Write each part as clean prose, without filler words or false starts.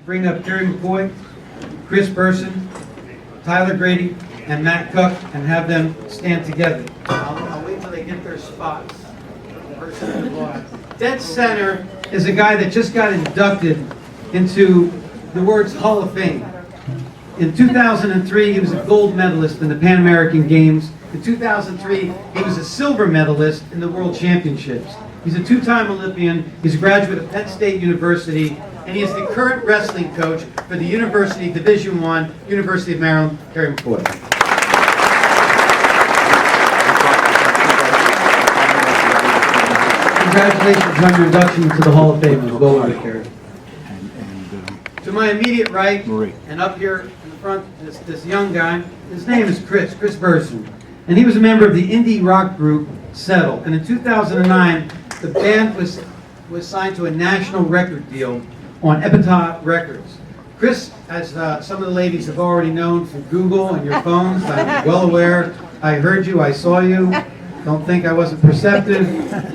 bring up Terry McCoy, Chris Burson, Tyler Grady, and Matt Cook, and have them stand together. I'll wait till they get their spots. Dead center is a guy that just got inducted into the words Hall of Fame. In 2003, he was a gold medalist in the Pan American Games. In 2003, he was a silver medalist in the World Championships. He's a two-time Olympian. He's a graduate of Penn State University, and he is the current wrestling coach for the University Division I, University of Maryland, Terry McCoy. Congratulations on your induction to the Hall of Fame as well, Terry. To my immediate right, and up here in the front, this young guy, his name is Chris Burson. And he was a member of the indie rock group Settle. And in 2009, the band was signed to a national record deal on Epitaph Records. Chris, as some of the ladies have already known from Google and your phones, I'm well aware. I heard you, I saw you. Don't think I wasn't perceptive.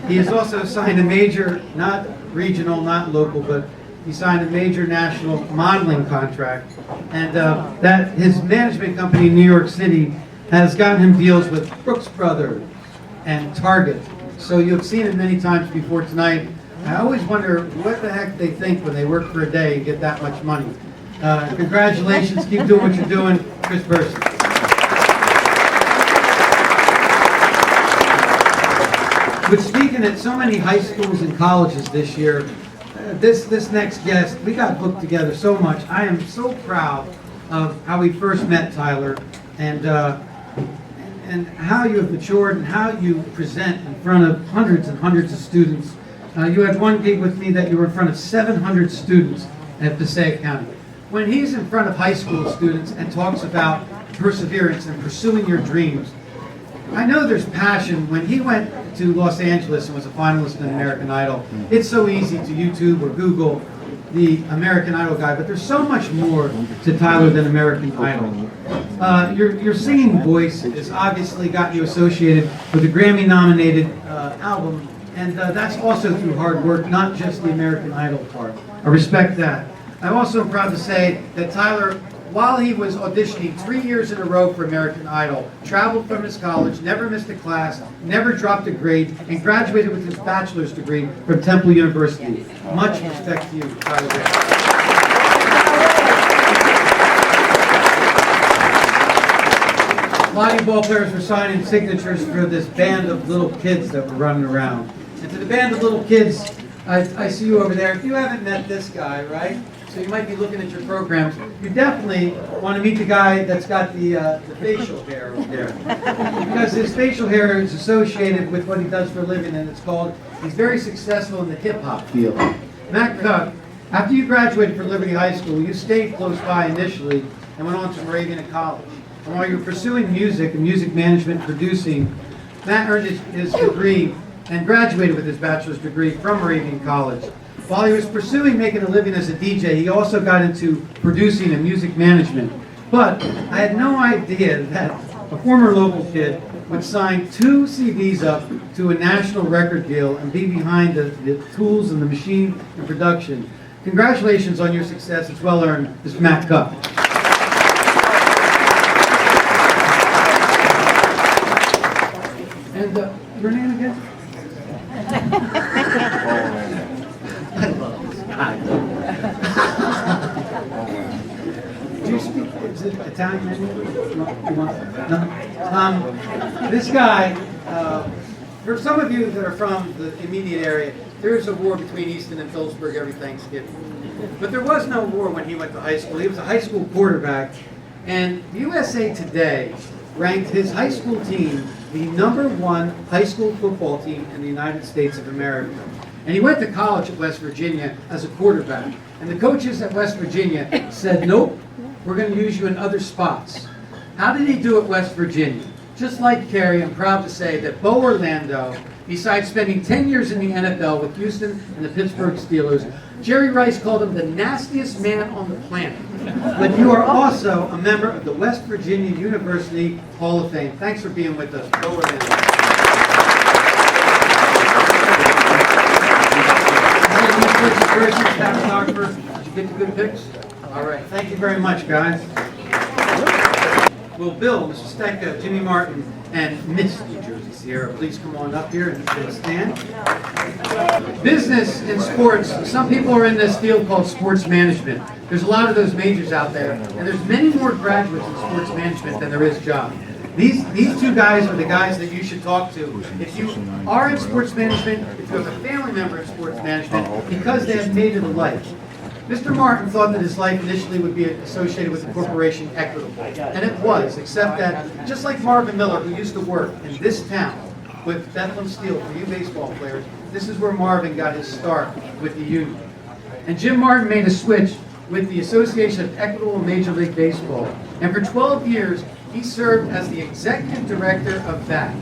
He has also signed a major, not regional, not local, but he signed a major national modeling contract. And that his management company in New York City has gotten him deals with Brooks Brothers and Target. So you've seen it many times before tonight. I always wonder what the heck they think when they work for a day and get that much money. Congratulations, keep doing what you're doing, Chris Burson. With speaking at so many high schools and colleges this year, this next guest, we got booked together so much. I am so proud of how we first met Tyler, and how you have matured and how you present in front of hundreds and hundreds of students. You had one gig with me that you were in front of 700 students at Passaic County. When he's in front of high school students and talks about perseverance and pursuing your dreams, I know there's passion. When he went to Los Angeles and was a finalist in American Idol, it's so easy to YouTube or Google the American Idol guy, but there's so much more to Tyler than American Idol. Your singing voice has obviously got you associated with the Grammy-nominated album, and that's also through hard work, not just the American Idol part. I respect that. I'm also proud to say that Tyler, while he was auditioning 3 years in a row for American Idol, traveled from his college, never missed a class, never dropped a grade, and graduated with his bachelor's degree from Temple University. Much respect to you, Tyler. Volleyball players were signing signatures for this band of little kids that were running around. And to the band of little kids, I see you over there. If you haven't met this guy, right? So you might be looking at your programs. You definitely want to meet the guy that's got the facial hair over there. Because his facial hair is associated with what he does for a living, and it's called, he's very successful in the hip-hop field. Matt Cook, after you graduated from Liberty High School, you stayed close by initially and went on to Moravian College. And while you were pursuing music and music management producing, Matt earned his degree and graduated with his bachelor's degree from Moravian College. While he was pursuing making a living as a DJ, he also got into producing and music management. But I had no idea that a former local kid would sign 2 CDs up to a national record deal and be behind the tools and the machine and production. Congratulations on your success. It's well earned. This is Matt Cook. And your name again? I love this guy. Do you speak, is it Italian? No? This guy, for some of you that are from the immediate area, there is a war between Easton and Phillipsburg every Thanksgiving. But there was no war when he went to high school. He was a high school quarterback, and USA Today ranked his high school team the #1 high school football team in the United States of America. And he went to college at West Virginia as a quarterback. And the coaches at West Virginia said, nope, we're going to use you in other spots. How did he do at West Virginia? Just like Kerry, I'm proud to say that Bo Orlando, besides spending 10 years in the NFL with Houston and the Pittsburgh Steelers, Jerry Rice called him the nastiest man on the planet. But you are also a member of the West Virginia University Hall of Fame. Thanks for being with us, Bo Orlando. Staff photographer, Get the good pics? All right, thank you very much, guys. Will Bill, Mr. Stecca, Jimmy Martin, and Miss New Jersey Sierra, please come on up here and stand. Business in sports, some people are in this field called sports management. There's a lot of those majors out there, and there's many more graduates in sports management than there is jobs. These two guys are the guys that you should talk to if you are in sports management, if you have a family member in sports management, because they have made it a life. Mr. Martin thought that his life initially would be associated with the corporation Equitable, and it was, except that just like Marvin Miller, who used to work in this town with Bethlehem Steel for you baseball players, this is where Marvin got his start with the union. And Jim Martin made a switch with the Association of Equitable Major League Baseball, and for 12 years, he served as the executive director of BAT.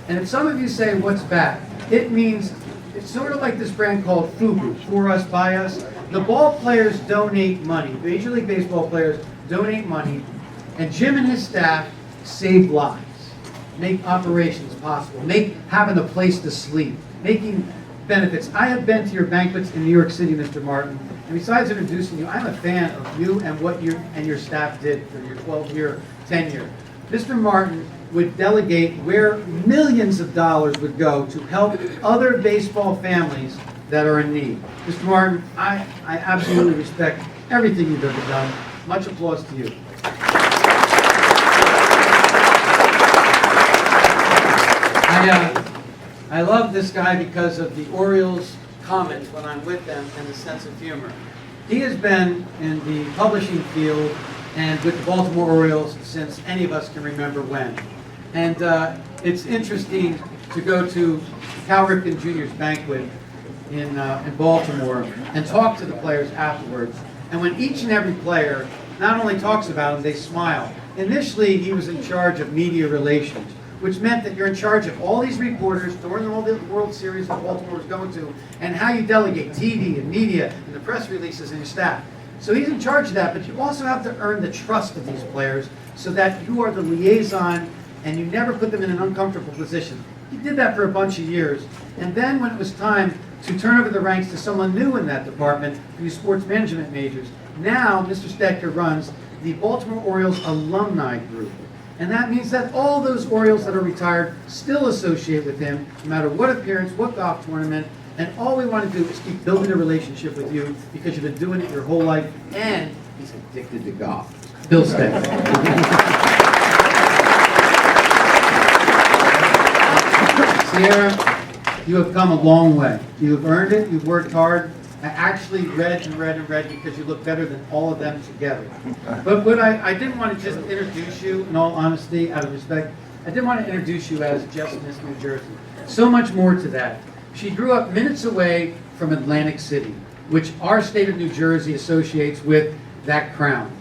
And if some of you say, what's BAT? It means, it's sort of like this brand called FUBU, for us, by us. The ball players donate money. Major League Baseball players donate money, and Jim and his staff save lives, make operations possible, make having a place to sleep, making benefits. I have been to your banquets in New York City, Mr. Martin, and besides introducing you, I'm a fan of you and what you and your staff did for your 12-year tenure. Mr. Martin would delegate where millions of dollars would go to help other baseball families that are in need. Mr. Martin, I absolutely respect everything you've ever done. Much applause to you. I love this guy because of the Orioles comments when I'm with them and the sense of humor. He has been in the publishing field and with the Baltimore Orioles since any of us can remember when. And it's interesting to go to Cal Ripken Jr.'s banquet in Baltimore and talk to the players afterwards. And when each and every player not only talks about him, they smile. Initially, he was in charge of media relations, which meant that you're in charge of all these reporters during all the World Series that Baltimore was going to, and how you delegate TV and media and the press releases and your staff. So he's in charge of that, but you also have to earn the trust of these players so that you are the liaison and you never put them in an uncomfortable position. He did that for a bunch of years, and then when it was time to turn over the ranks to someone new in that department, these sports management majors, now Mr. Stecker runs the Baltimore Orioles alumni group. And that means that all those Orioles that are retired still associate with him, no matter what appearance, what golf tournament, and all we want to do is keep building a relationship with you because you've been doing it your whole life, and he's addicted to golf. Bill Stecker. Sierra, you have come a long way. You have earned it, you've worked hard. I actually read and read and read because you look better than all of them together. But what I didn't want to just introduce you, in all honesty, out of respect, I didn't want to introduce you as just Miss New Jersey. So much more to that. She grew up minutes away from Atlantic City, which our state of New Jersey associates with that crown.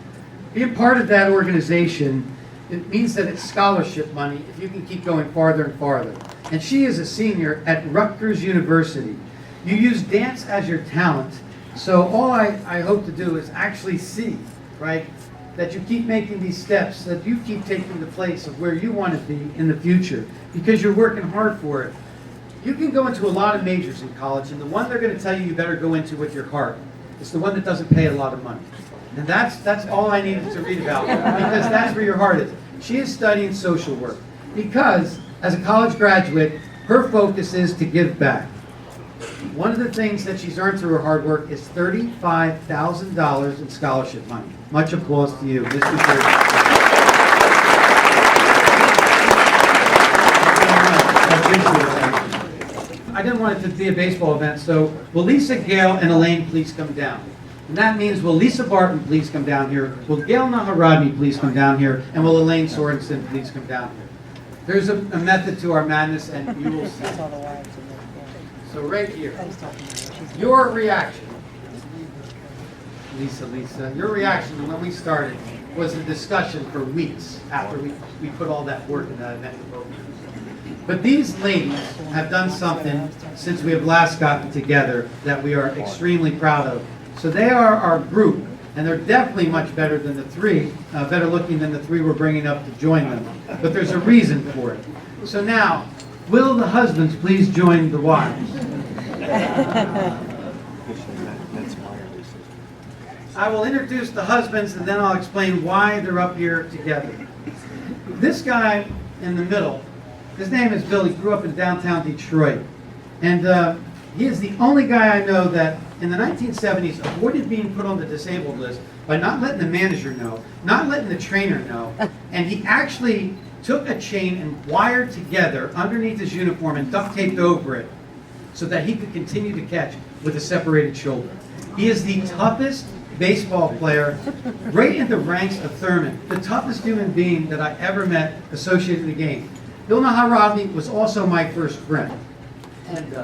Being part of that organization, it means that it's scholarship money if you can keep going farther and farther. And she is a senior at Rutgers University. You use dance as your talent, so all I hope to do is actually see, right, that you keep making these steps, that you keep taking the place of where you want to be in the future, because you're working hard for it. You can go into a lot of majors in college, and the one they're going to tell you better go into with your heart is the one that doesn't pay a lot of money. And that's all I needed to read about, because that's where your heart is. She is studying social work, because as a college graduate, her focus is to give back. One of the things that she's earned through her hard work is $35,000 in scholarship money. Much applause to you, Miss New Jersey. I didn't want it to be a baseball event, so will Lisa, Gail, and Elaine please come down? And that means will Lisa Barton please come down here? Will Gail Naharadny please come down here? And will Elaine Sorensen please come down here? There's a method to our madness, and you will see. So right here, your reaction, Lisa, your reaction when we started was a discussion for weeks after we put all that work in that event. But these ladies have done something since we have last gotten together that we are extremely proud of. So they are our group, and they're definitely much better than the three, better looking than the three we're bringing up to join them. But there's a reason for it. So now, will the husbands please join the wives? I will introduce the husbands and then I'll explain why they're up here together. This guy in the middle, his name is Bill. He grew up in downtown Detroit. And he is the only guy I know that in the 1970s avoided being put on the disabled list by not letting the manager know, not letting the trainer know, and he actually took a chain and wired together underneath his uniform and duct taped over it so that he could continue to catch with a separated shoulder. He is the toughest baseball player right in the ranks of Thurman, the toughest human being that I ever met associated with the game. Bill Naharodny was also my first friend. And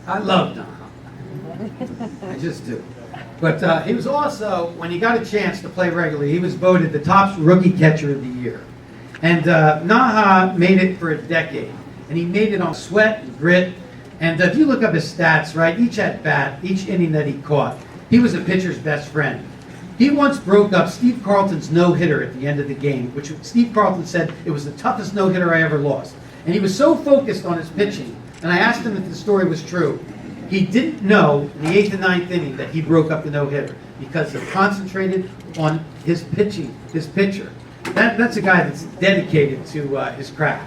I love Naha. I just do. But he was also, when he got a chance to play regularly, he was voted the top rookie catcher of the year. And Naha made it for a decade. And he made it on sweat and grit. And if you look up his stats, right, each at bat, each inning that he caught, he was a pitcher's best friend. He once broke up Steve Carlton's no-hitter at the end of the game, which Steve Carlton said it was the toughest no-hitter I ever lost. And he was so focused on his pitching, and I asked him if the story was true. He didn't know in the 8th and 9th inning that he broke up the no-hitter because he concentrated on his pitching, his pitcher. That's a guy that's dedicated to his craft.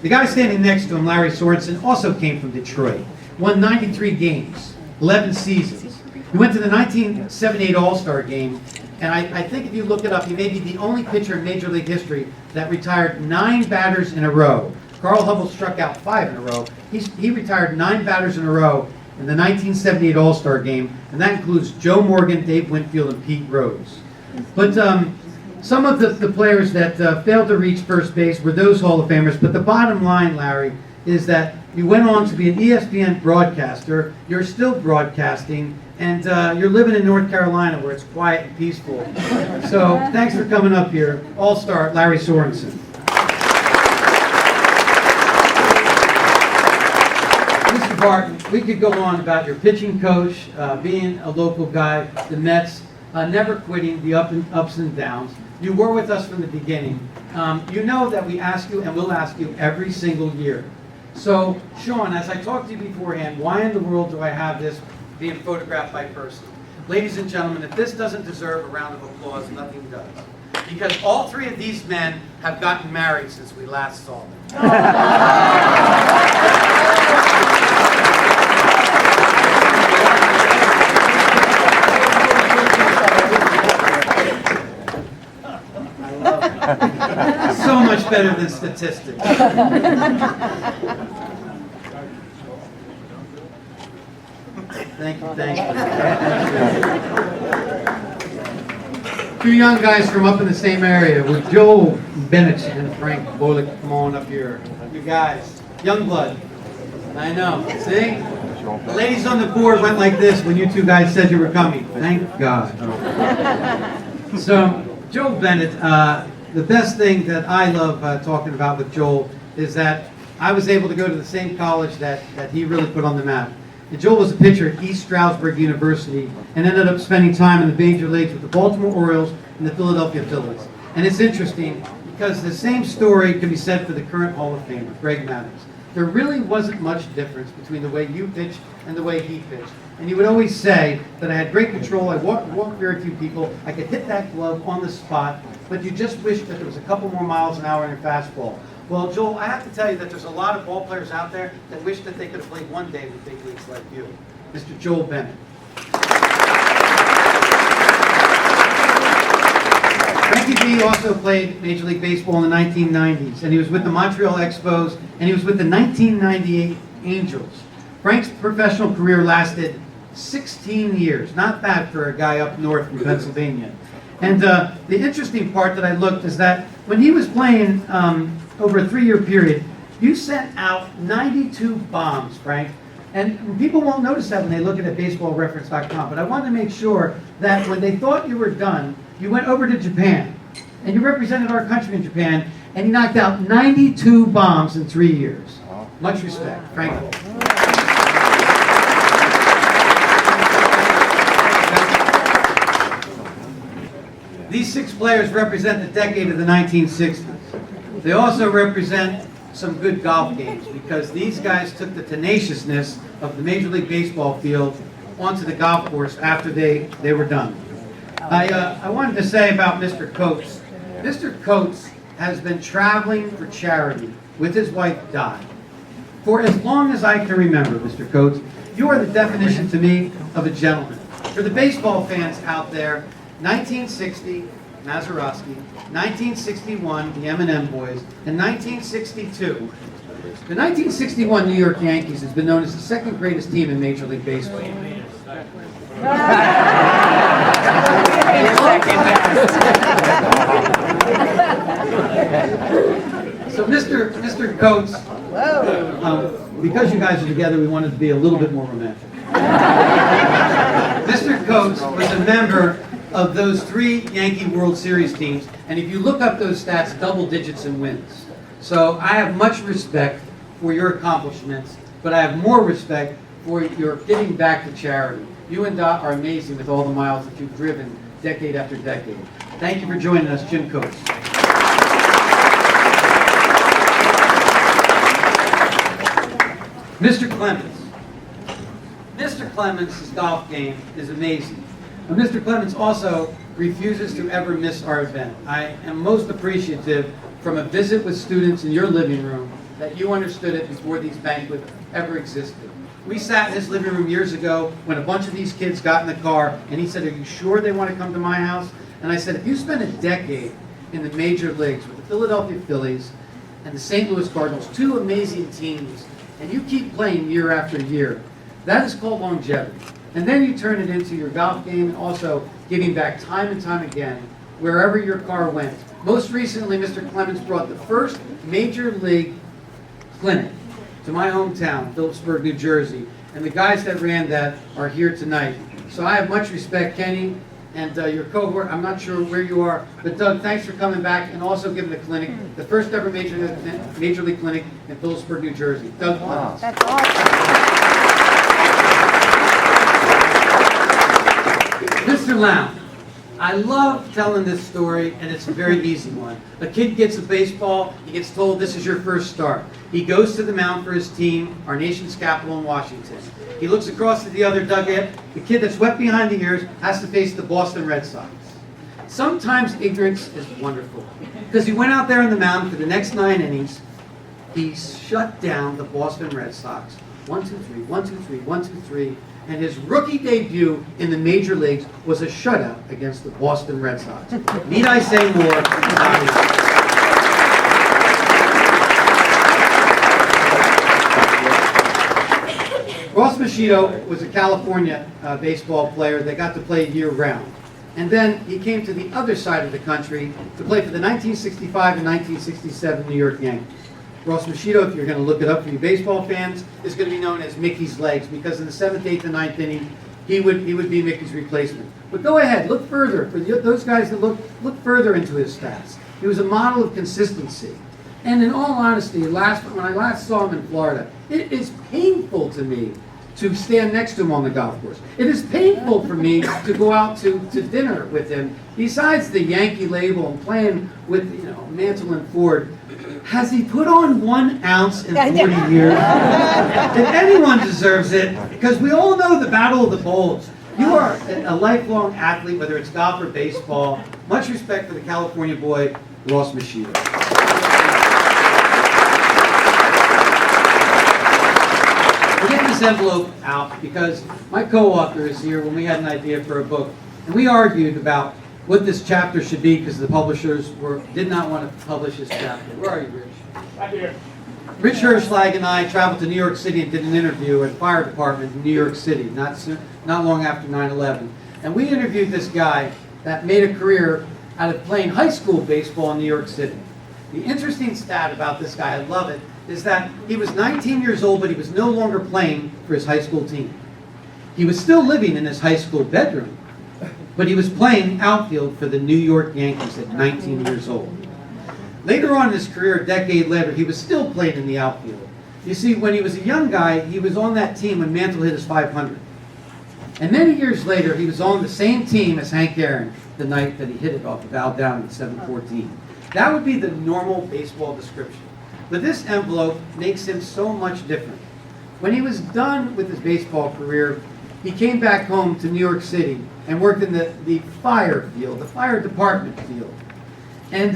The guy standing next to him, Larry Sorensen, also came from Detroit. Won 93 games, 11 seasons. He went to the 1978 All-Star game, and I think if you look it up, he may be the only pitcher in Major League history that retired 9 batters in a row. Carl Hubble struck out 5 in a row. He retired 9 batters in a row in the 1978 All-Star game, and that includes Joe Morgan, Dave Winfield, and Pete Rose. But some of the players that failed to reach first base were those Hall of Famers, but the bottom line, Larry, is that you went on to be an ESPN broadcaster, you're still broadcasting, and you're living in North Carolina where it's quiet and peaceful. So thanks for coming up here. All-Star Larry Sorensen. Mr. Barton, we could go on about your pitching coach, being a local guy, the Mets, never quitting, the ups and downs. You were with us from the beginning. You know that we ask you and will ask you every single year. So, Sean, as I talked to you beforehand, why in the world do I have this being photographed by person? Ladies and gentlemen, if this doesn't deserve a round of applause, nothing does. Because all 3 of these men have gotten married since we last saw them. So much better than statistics. Thank you. 2 young guys from up in the same area with Joel Bennett and Frank Bullock. Come on up here. You guys, young blood. I know. See? The ladies on the board went like this when you 2 guys said you were coming. Thank God. So, Joel Bennett, the best thing that I love talking about with Joel is that I was able to go to the same college that he really put on the map. And Joel was a pitcher at East Stroudsburg University and ended up spending time in the major leagues with the Baltimore Orioles and the Philadelphia Phillies. And it's interesting because the same story can be said for the current Hall of Famer, Greg Maddux. There really wasn't much difference between the way you pitched and the way he pitched. And he would always say that I had great control, I walked very few people, I could hit that glove on the spot, but you just wish that there was a couple more miles an hour in your fastball. Well, Joel, I have to tell you that there's a lot of ball players out there that wish that they could have played one day with big leagues like you. Mr. Joel Bennett. Frankie B also played Major League Baseball in the 1990s, and he was with the Montreal Expos, and he was with the 1998 Angels. Frank's professional career lasted 16 years. Not bad for a guy up north from Pennsylvania. And the interesting part that I looked is that when he was playing over a 3-year period, you sent out 92 bombs, Frank. And people won't notice that when they look at it at baseballreference.com. But I wanted to make sure that when they thought you were done, you went over to Japan. And you represented our country in Japan, and you knocked out 92 bombs in 3 years. Much respect, Frank. These 6 players represent the decade of the 1960s. They also represent some good golf games because these guys took the tenaciousness of the Major League Baseball field onto the golf course after they were done. I wanted to say about Mr. Coates. Mr. Coates has been traveling for charity with his wife, Di, for as long as I can remember, Mr. Coates. You are the definition to me of a gentleman. For the baseball fans out there, 1960, Mazeroski, 1961, the M&M Boys, and 1962. The 1961 New York Yankees has been known as the second greatest team in Major League Baseball. So Mr. Coates, because you guys are together, we wanted to be a little bit more romantic. Mr. Coates was a member of those 3 Yankee World Series teams, and if you look up those stats, double digits in wins. So I have much respect for your accomplishments, but I have more respect for your giving back to charity. You and Dot are amazing with all the miles that you've driven decade after decade. Thank you for joining us, Jim Coates. Mr. Clemens. Mr. Clemens' golf game is amazing. And Mr. Clemens also refuses to ever miss our event. I am most appreciative from a visit with students in your living room that you understood it before these banquets ever existed. We sat in this living room years ago when a bunch of these kids got in the car and he said, "Are you sure they want to come to my house?" And I said, if you spend a decade in the major leagues with the Philadelphia Phillies and the St. Louis Cardinals, 2 amazing teams, and you keep playing year after year, that is called longevity. And then you turn it into your golf game and also giving back time and time again wherever your car went. Most recently, Mr. Clemens brought the first major league clinic to my hometown, Phillipsburg, New Jersey. And the guys that ran that are here tonight. So I have much respect, Kenny, and your cohort. I'm not sure where you are, but Doug, thanks for coming back and also giving the clinic, the first ever major league clinic in Phillipsburg, New Jersey. Doug Clemens. That's awesome. Mr. Lown, I love telling this story, and it's a very easy one. A kid gets a baseball, he gets told this is your first start. He goes to the mound for his team, our nation's capital in Washington. He looks across to the other dugout. The kid that's wet behind the ears has to face the Boston Red Sox. Sometimes ignorance is wonderful, because he went out there on the mound for the next 9 innings. He shut down the Boston Red Sox. 1, 2, 3, 1, 2, 3, 1, 2, 3. And his rookie debut in the major leagues was a shutout against the Boston Red Sox. Need I say more? Ross Maschito was a California baseball player that got to play year-round. And then he came to the other side of the country to play for the 1965 and 1967 New York Yankees. Ross Maschito, if you're going to look it up for you baseball fans, is going to be known as Mickey's Legs because in the 7th, 8th, and 9th inning, he would be Mickey's replacement. But go ahead, look further. For those guys that look further into his stats. He was a model of consistency. And in all honesty, when I last saw him in Florida, it is painful to me to stand next to him on the golf course. It is painful for me to go out to dinner with him. Besides the Yankee label and playing with Mantle and Ford, has he put on 1 ounce in 40 years? If anyone deserves it, because we all know the battle of the bulge. You are a lifelong athlete, whether it's golf or baseball. Much respect for the California boy, Ross Maschito. We're getting this envelope out because my co-author is here when we had an idea for a book. And we argued about what this chapter should be because the publishers did not want to publish this chapter. Where are you, Rich? Right here. Rich Hirschlag and I traveled to New York City and did an interview at the fire department in New York City, not long after 9/11. And we interviewed this guy that made a career out of playing high school baseball in New York City. The interesting stat about this guy, I love it, is that he was 19 years old, but he was no longer playing for his high school team. He was still living in his high school bedroom, but he was playing outfield for the New York Yankees at 19 years old. Later on in his career, a decade later, he was still playing in the outfield. You see, when he was a young guy, he was on that team when Mantle hit his 500. And many years later, he was on the same team as Hank Aaron the night that he hit it off of Al Downing at 7-14. That would be the normal baseball description. But this envelope makes him so much different. When he was done with his baseball career, he came back home to New York City and worked in the fire field, the fire department field. And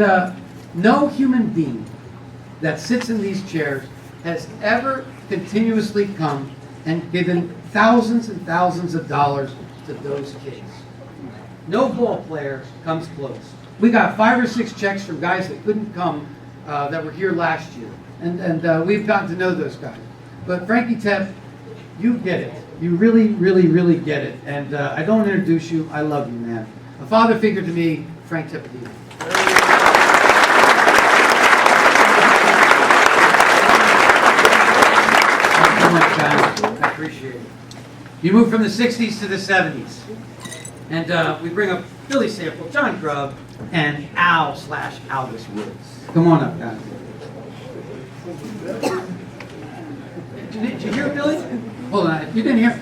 no human being that sits in these chairs has ever continuously come and given thousands and thousands of dollars to those kids. No ball player comes close. We got 5 or 6 checks from guys that couldn't come that were here last year. And we've gotten to know those guys. But Frankie Tepp, you get it. You really, really, really get it. And I don't introduce you. I love you, man. A father figure to me, Frank Teppedino. Thanks so much, guys. I appreciate it. You moved from the 60s to the 70s. And we bring up Billy Sample, John Grubb, and Al/Aldous Woods. Come on up, guys. Did you hear Billy? Hold on, if you didn't hear,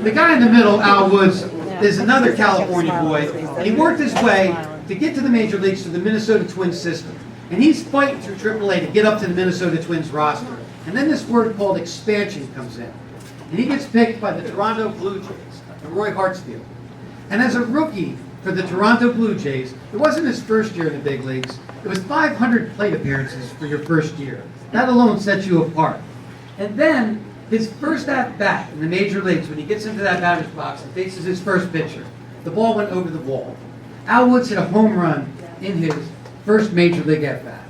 the guy in the middle, Al Woods, is another California boy. He worked his way to get to the major leagues through the Minnesota Twins system. And he's fighting through AAA to get up to the Minnesota Twins roster. And then this word called expansion comes in. And he gets picked by the Toronto Blue Jays and Roy Hartsfield. And as a rookie for the Toronto Blue Jays, it wasn't his first year in the big leagues. It was 500 plate appearances for your first year. That alone sets you apart. And then his first at-bat in the major leagues, when he gets into that batter's box and faces his first pitcher, the ball went over the wall. Al Woods hit a home run in his first major league at-bat.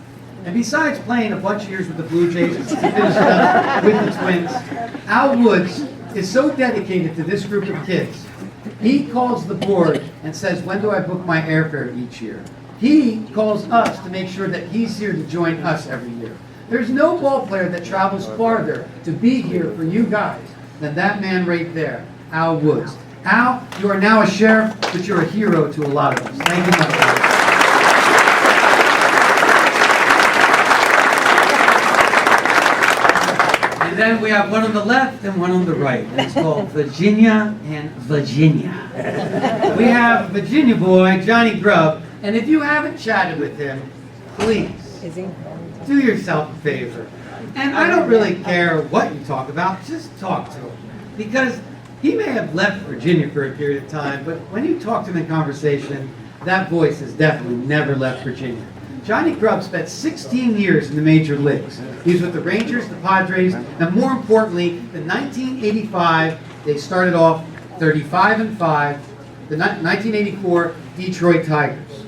And besides playing a bunch of years with the Blue Jays and finished up with the Twins, Al Woods is so dedicated to this group of kids. He calls the board and says, when do I book my airfare each year? He calls us to make sure that he's here to join us every year. There's no ball player that travels farther to be here for you guys than that man right there, Al Woods. Al, you are now a sheriff, but you're a hero to a lot of us. Thank you much, guys. And then we have one on the left and one on the right. And it's called Virginia and Virginia. We have Virginia boy, Johnny Grubb. And if you haven't chatted with him, please do yourself a favor. And I don't really care what you talk about, just talk to him. Because he may have left Virginia for a period of time, but when you talk to him in conversation, that voice has definitely never left Virginia. Johnny Grubb spent 16 years in the major leagues. He was with the Rangers, the Padres, and more importantly, in 1985, they started off 35-5, the 1984 Detroit Tigers.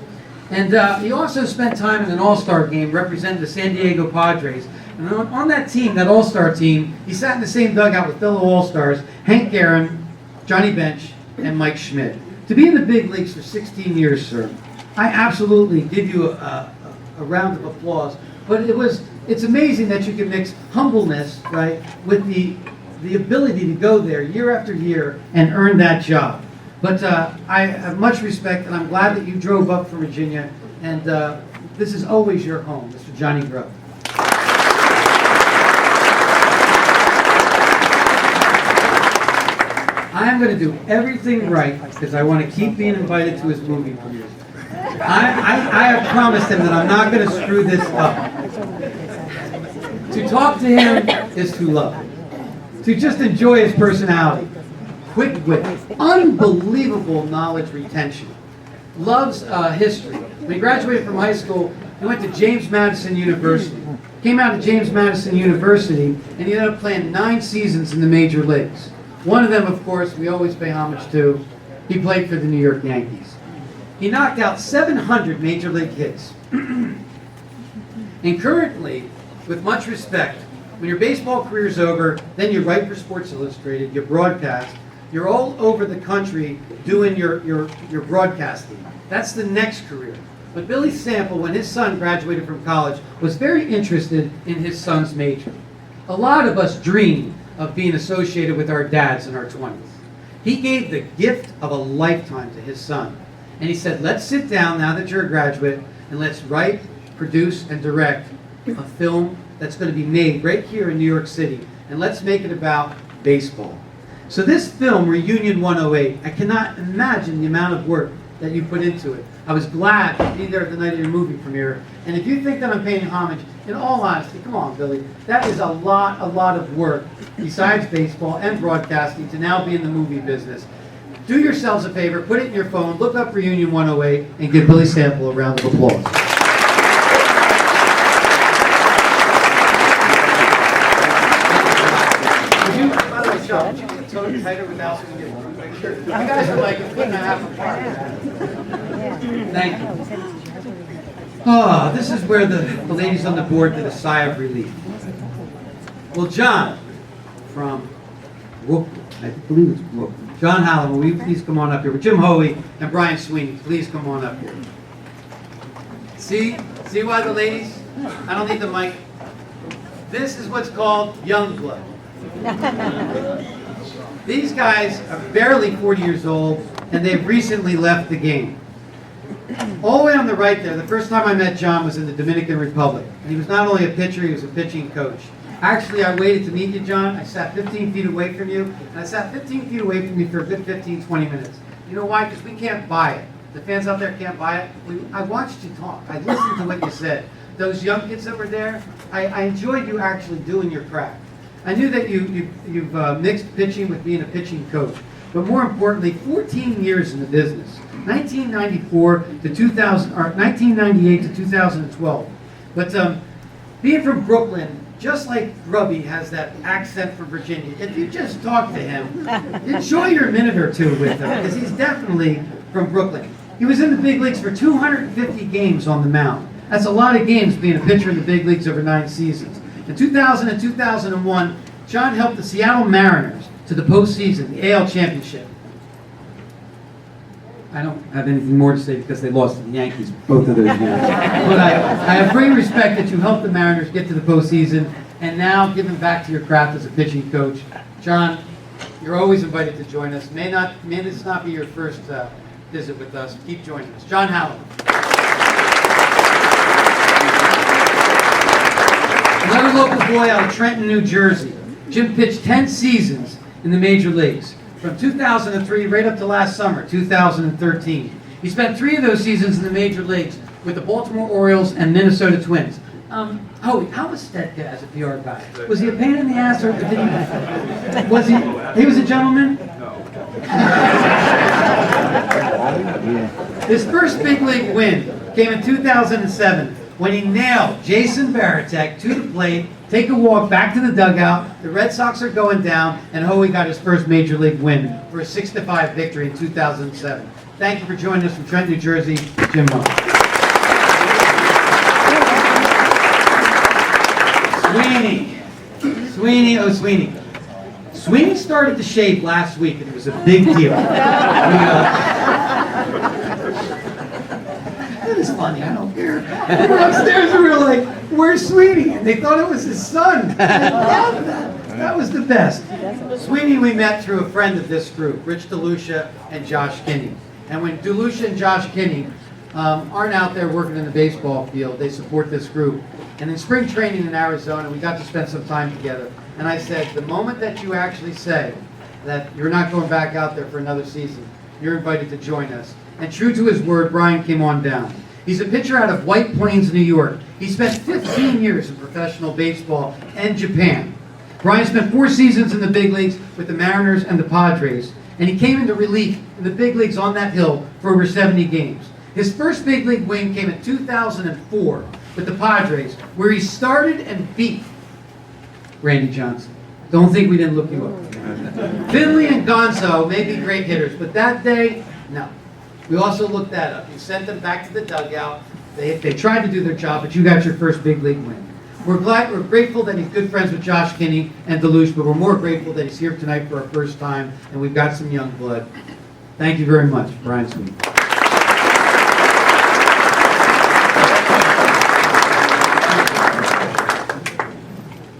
And he also spent time in an all-star game representing the San Diego Padres. And on that team, that all-star team, he sat in the same dugout with fellow all-stars, Hank Aaron, Johnny Bench, and Mike Schmidt. To be in the big leagues for 16 years, sir, I absolutely give you a round of applause. But it's amazing that you can mix humbleness, right, with the ability to go there year after year and earn that job. But I have much respect, and I'm glad that you drove up from Virginia, and this is always your home, Mr. Johnny Grubb. I am going to do everything right because I want to keep being invited to his movie premieres. I have promised him that I'm not going to screw this up. To talk to him is to love him. To just enjoy his personality. Quick wit, unbelievable knowledge retention, loves history. When he graduated from high school, he went to James Madison University. Came out of James Madison University, and he ended up playing 9 seasons in the major leagues. One of them, of course, we always pay homage to. He played for the New York Yankees. He knocked out 700 major league hits. And currently, with much respect, when your baseball career is over, then you write for Sports Illustrated, you broadcast. You're all over the country doing your broadcasting. That's the next career. But Billy Sample, when his son graduated from college, was very interested in his son's major. A lot of us dream of being associated with our dads in our 20s. He gave the gift of a lifetime to his son. And he said, let's sit down now that you're a graduate, and let's write, produce, and direct a film that's going to be made right here in New York City, and let's make it about baseball. So this film, Reunion 108, I cannot imagine the amount of work that you put into it. I was glad to be there the night of your movie premiere, and if you think that I'm paying homage, in all honesty, come on, Billy, that is a lot of work, besides baseball and broadcasting, to now be in the movie business. Do yourselves a favor, put it in your phone, look up Reunion 108, and give Billy Sample a round of applause. Would you, by the way, Sean, would you get totally tighter without me getting a picture? You guys are like a foot and a half apart. Thank you. Oh, this is where the ladies on the board did a sigh of relief. Well, John, from Brooklyn, I believe it's Brooklyn. John Hallam, will you please come on up here? With Jim Hoey and Brian Sweeney, please come on up here. See why the ladies? I don't need the mic. This is what's called young blood. These guys are barely 40 years old, and they've recently left the game. All the way on the right there, the first time I met John was in the Dominican Republic. And he was not only a pitcher, he was a pitching coach. Actually, I waited to meet you, John. I sat 15 feet away from you, and I sat 15 feet away from you for a good 15, 20 minutes. You know why? Because we can't buy it. The fans out there can't buy it. I watched you talk. I listened to what you said. Those young kids that were there, I enjoyed you actually doing your craft. I knew that you've mixed pitching with being a pitching coach. But more importantly, 14 years in the business. 1994 to 2000, or 1998 to 2012. But being from Brooklyn, just like Grubby has that accent from Virginia, if you just talk to him, enjoy your minute or two with him, because he's definitely from Brooklyn. He was in the big leagues for 250 games on the mound. That's a lot of games being a pitcher in the big leagues over 9 seasons. In 2000 and 2001, John helped the Seattle Mariners to the postseason, the AL Championship. I don't have anything more to say because they lost to the Yankees both of those years. But I have great respect that you helped the Mariners get to the postseason and now giving back to your craft as a pitching coach. John, you're always invited to join us. May this not be your first visit with us. Keep joining us. John Hallam. Another local boy out of Trenton, New Jersey. Jim pitched 10 seasons in the major leagues. From 2003 right up to last summer, 2013. He spent 3 of those seasons in the major leagues with the Baltimore Orioles and Minnesota Twins. Howie, how was Stetka as a PR guy? Was he a pain in the ass, or did he was a gentleman? His first big league win came in 2007 when he nailed Jason Varitek to the plate, take a walk back to the dugout. The Red Sox are going down, and Hoey got his first major league win for a 6-5 victory in 2007. Thank you for joining us from Trenton, New Jersey, Jim Hoey. Sweeney. Sweeney started to shave last week, and it was a big deal. That is funny, I don't care. We were upstairs and we were like, where's Sweeney? And they thought it was his son. I love that. That was the best. Sweeney we met through a friend of this group, Rich DeLucia and Josh Kinney. And when DeLucia and Josh Kinney aren't out there working in the baseball field, they support this group. And in spring training in Arizona, we got to spend some time together. And I said, the moment that you actually say that you're not going back out there for another season, you're invited to join us. And true to his word, Brian came on down. He's a pitcher out of White Plains, New York. He spent 15 years in professional baseball and Japan. Brian spent 4 seasons in the big leagues with the Mariners and the Padres. And he came into relief in the big leagues on that hill for over 70 games. His first big league win came in 2004 with the Padres, where he started and beat Randy Johnson. Don't think we didn't look you up. Finley and Gonzo may be great hitters, but that day, no. We also looked that up. You sent them back to the dugout. They tried to do their job, but you got your first big league win. We're grateful that he's good friends with Josh Kinney and DeLucia, but we're more grateful that he's here tonight for our first time, and we've got some young blood. Thank you very much, Brian Sweeney.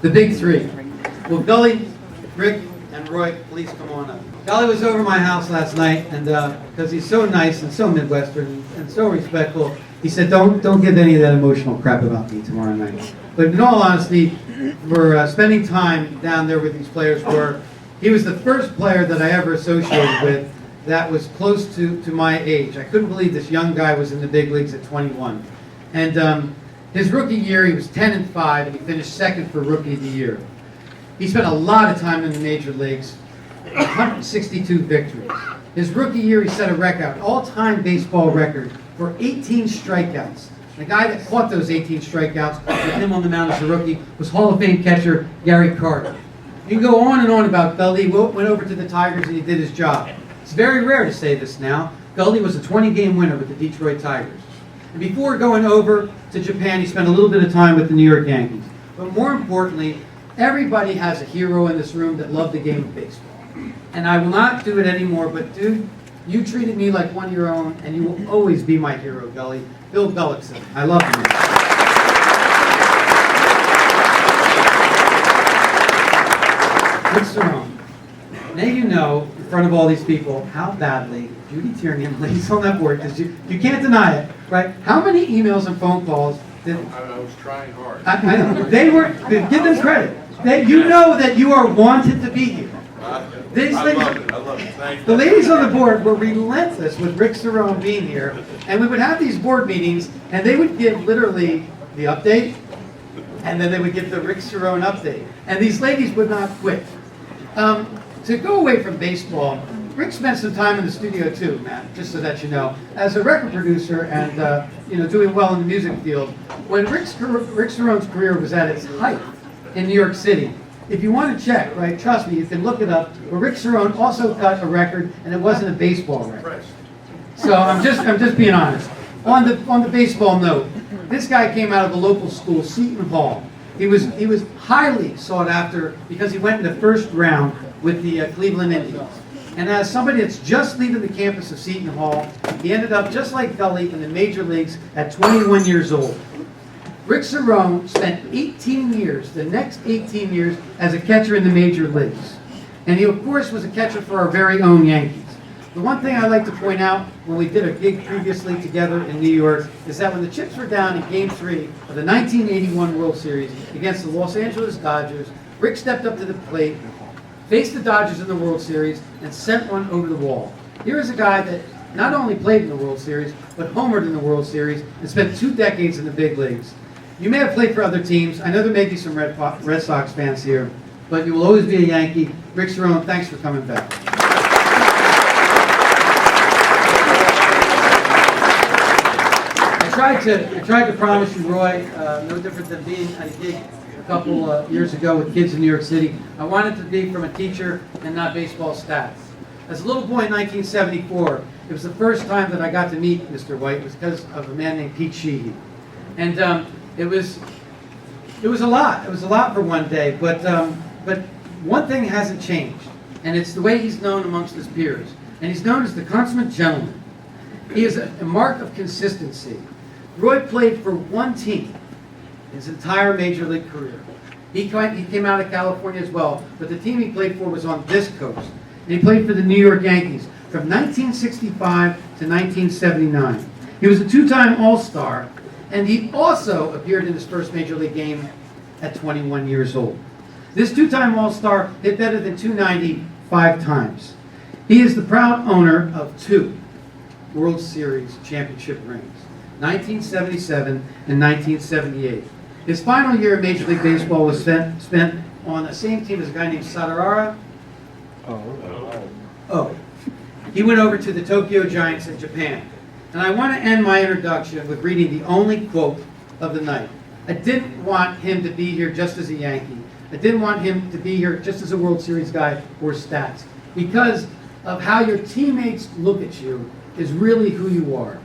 The big 3. Will Gully, Rick, and Roy please come on up? Gully was over my house last night, and because he's so nice and so Midwestern and so respectful, he said, don't give any of that emotional crap about me tomorrow night. But in all honesty, for spending time down there with these players, he was the first player that I ever associated with that was close to my age. I couldn't believe this young guy was in the big leagues at 21. And his rookie year, he was 10-5, and he finished second for Rookie of the Year. He spent a lot of time in the major leagues, 162 victories. His rookie year, he set a record, all-time baseball record, for 18 strikeouts. The guy that caught those 18 strikeouts with him on the mound as a rookie was Hall of Fame catcher Gary Carter. You can go on and on about Gully. He went over to the Tigers and he did his job. It's very rare to say this now. Gully was a 20-game winner with the Detroit Tigers. And before going over to Japan, he spent a little bit of time with the New York Yankees. But more importantly, everybody has a hero in this room that loved the game of baseball. And I will not do it anymore, but dude, you treated me like one of your own, and you will always be my hero, Gully. Bill Gullickson. I love you. Rick Cerone. Now you know, in front of all these people, how badly Judy Tierney and ladies on that board, because you can't deny it, right? How many emails and phone calls did... I was trying hard. I know. They were... Give them credit. You know that you are wanted to be here. I love it. I love it. Thank you. The ladies on the board were relentless with Rick Cerone being here, and we would have these board meetings, and they would give literally the update, and then they would give the Rick Cerone update. And these ladies would not quit. To go away from baseball, Rick spent some time in the studio too, Matt, just so that you know, as a record producer and doing well in the music field. When Rick Cerone's career was at its height in New York City, if you want to check, right, trust me, you can look it up. But Rick Cerone also cut a record, and it wasn't a baseball record. So I'm just being honest. On the baseball note, this guy came out of a local school, Seton Hall. He was highly sought after because he went in the first round with the Cleveland Indians. And as somebody that's just leaving the campus of Seton Hall, he ended up just like Gully in the major leagues at 21 years old. Rick Cerone spent 18 years, the next 18 years, as a catcher in the major leagues. And he, of course, was a catcher for our very own Yankees. The one thing I like to point out when we did a gig previously together in New York is that when the chips were down in Game 3 of the 1981 World Series against the Los Angeles Dodgers, Rick stepped up to the plate, faced the Dodgers in the World Series, and sent one over the wall. Here is a guy that not only played in the World Series, but homered in the World Series and spent 2 decades in the big leagues. You may have played for other teams. I know there may be some Red Sox fans here, but you will always be a Yankee. Rick Cerone, thanks for coming back. I tried to promise you, Roy, no different than being at a gig a couple years ago with kids in New York City. I wanted to be from a teacher and not baseball stats. As a little boy in 1974, it was the first time that I got to meet Mr. White. It was because of a man named Pete Sheehy. And it was a lot. It was a lot for one day, but one thing hasn't changed, and it's the way he's known amongst his peers. And he's known as the consummate gentleman. He is a mark of consistency. Roy played for one team his entire major league career. He came out of California as well, but the team he played for was on this coast. And he played for the New York Yankees from 1965 to 1979. He was a 2-time All-Star, and he also appeared in his first major league game at 21 years old. This 2-time All-Star hit better than .290 5 times. He is the proud owner of 2 World Series championship rings, 1977 and 1978. His final year in Major League Baseball was spent on the same team as a guy named Sadarara. He went over to the Tokyo Giants in Japan. And I want to end my introduction with reading the only quote of the night. I didn't want him to be here just as a Yankee. I didn't want him to be here just as a World Series guy or stats. Because of how your teammates look at you is really who you are.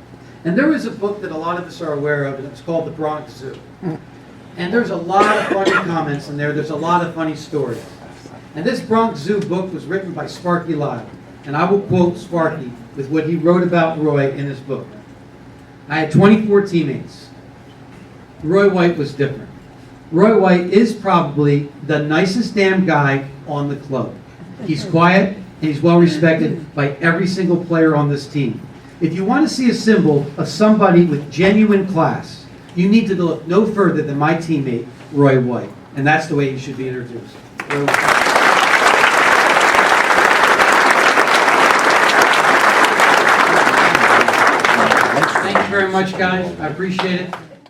And there was a book that a lot of us are aware of, and it's called The Bronx Zoo. And there's a lot of funny comments in there. There's a lot of funny stories. And this Bronx Zoo book was written by Sparky Lyle. And I will quote Sparky with what he wrote about Roy in his book. I had 24 teammates. Roy White was different. Roy White is probably the nicest damn guy on the club. He's quiet and he's well respected by every single player on this team. If you want to see a symbol of somebody with genuine class, you need to look no further than my teammate, Roy White. And that's the way he should be introduced. Roy White. Thank you very much, guys. I appreciate it.